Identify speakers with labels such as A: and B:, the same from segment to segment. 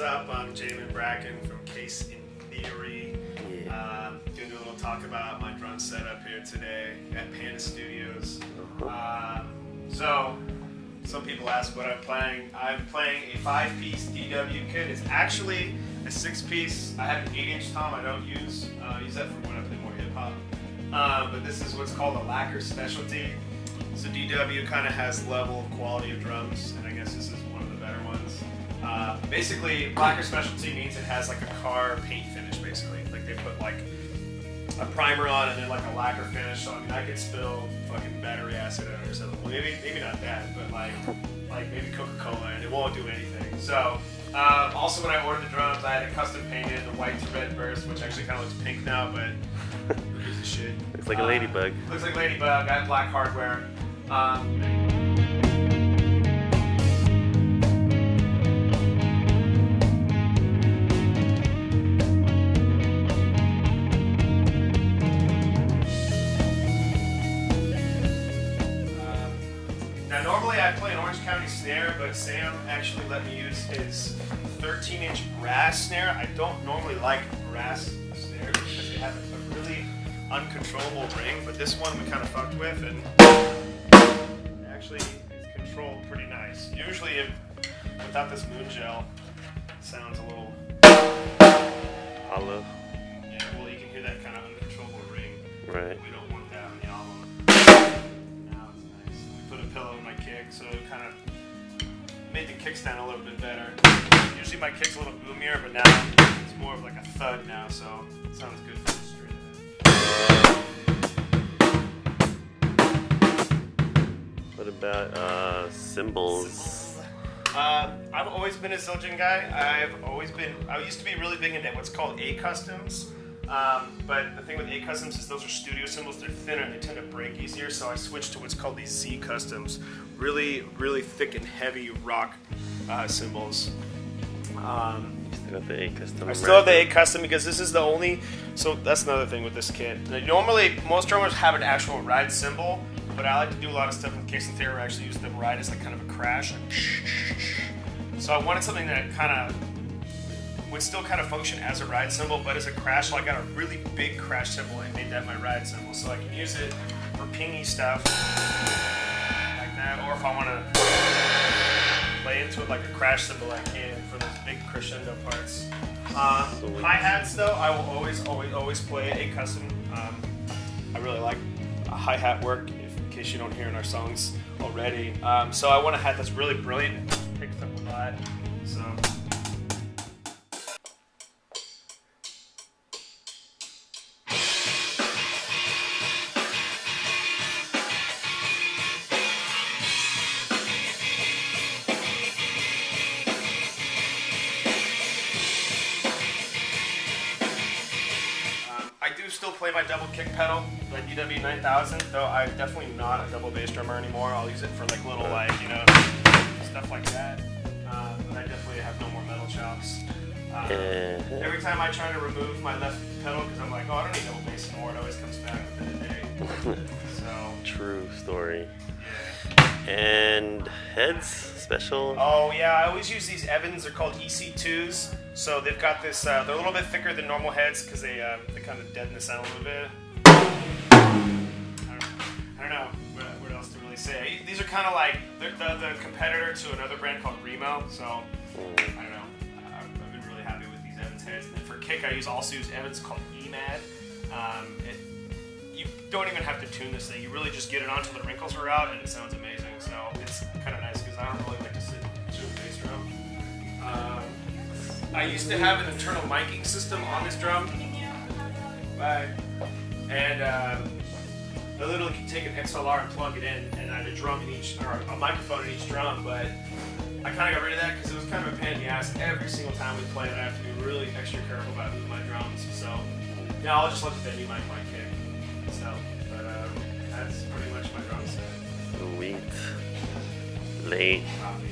A: up? I'm Jamin Bracken from Case in Theory. Gonna do a little talk about my drum setup here today at Panda Studios. So, some people ask what I'm playing. I'm playing a 5-piece DW kit. It's actually a 6-piece. I have an 8-inch tom I don't use. I use that for when I play more hip hop. But this is what's called a lacquer specialty. So DW kind of has level of quality of drums, and I guess this is one of the better ones. Basically, lacquer specialty means it has like a car paint finish, basically. Like they put like a primer on and then like a lacquer finish. So I mean, I could spill fucking battery acid on it or something. Well, maybe not that, but like maybe Coca-Cola, and it won't do anything. So also when I ordered the drums, I had it custom painted, the white to red burst, which actually kind of looks pink now, but who gives a shit?
B: Looks like a ladybug.
A: Looks like a ladybug. I have black hardware. Now normally I play an Orange County snare, but Sam actually let me use his 13-inch brass snare. I don't normally like brass snares because they have a really uncontrollable ring, but this one we kind of fucked with, and actually it's controlled pretty nice. Usually without this moon gel, it sounds a little
B: hollow.
A: Yeah, well you can hear that kind of uncontrollable ring.
B: Right.
A: We don't want that on the album. Now it's nice. We put a pillow in my kick, so it kind of made the kick stand a little bit better. Usually my kick's a little boomier, but now it's more of like a thud now, so it sounds good for the straight ahead.
B: What about cymbals?
A: I've always been a Zildjian guy. I used to be really big into what's called A customs. But the thing with A customs is those are studio cymbals. They're thinner and they tend to break easier. So I switched to what's called these Z customs. Really, really thick and heavy rock cymbals.
B: Still got the A custom.
A: I still have the A custom because this is the only. So that's another thing with this kit. Normally, most drummers have an actual ride cymbal, but I like to do a lot of stuff with Case in Theory where I actually use the ride as like kind of a crash. So I wanted something that kind of would still kind of function as a ride cymbal, but as a crash. So I got a really big crash cymbal and made that my ride cymbal, so I can use it for pingy stuff like that, or if I want to play into it like a crash cymbal, I can for those big crescendo parts. Hi-hats though, I will always play a custom. I really like hi-hat work, in case you don't hear in our songs already. So I want a hat that's really brilliant, picks up a lot. So. Still play my double kick pedal, my DW 9000, though I'm definitely not a double bass drummer anymore. I'll use it for like little stuff like that. But I definitely have no more metal chops. Every time I try to remove my left pedal, because I'm like, oh, I don't need double bass anymore, it always comes back within a day. So
B: true story.
A: Yeah.
B: And heads special.
A: Oh yeah, I always use these Evans. They're called EC2s. So they've got this. They're a little bit thicker than normal heads because they kind of deaden the sound a little bit. I don't know what else to really say. These are kind of like they're the competitor to another brand called Remo. So I don't know. I've been really happy with these Evans heads. And then for kick, I also use Evans called EMAD. You don't even have to tune this thing. You really just get it on until the wrinkles are out, and it sounds amazing. So it's kind of nice because I don't really like to sit to a bass drum. I used to have an internal miking system on this drum. Bye. And I literally could take an XLR and plug it in, and I had a drum in each, or a microphone in each drum. But I kind of got rid of that because it was kind of a pain in the ass. Every single time we play it, I have to be really extra careful about moving my drums. So yeah, I'll just let the venue mic my kick. So, but that's pretty much my drum set.
B: Sweet. Late.
A: Coffee.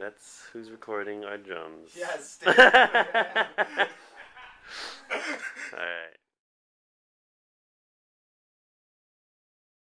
B: that's who's recording our drums.
A: Yes.
B: Alright.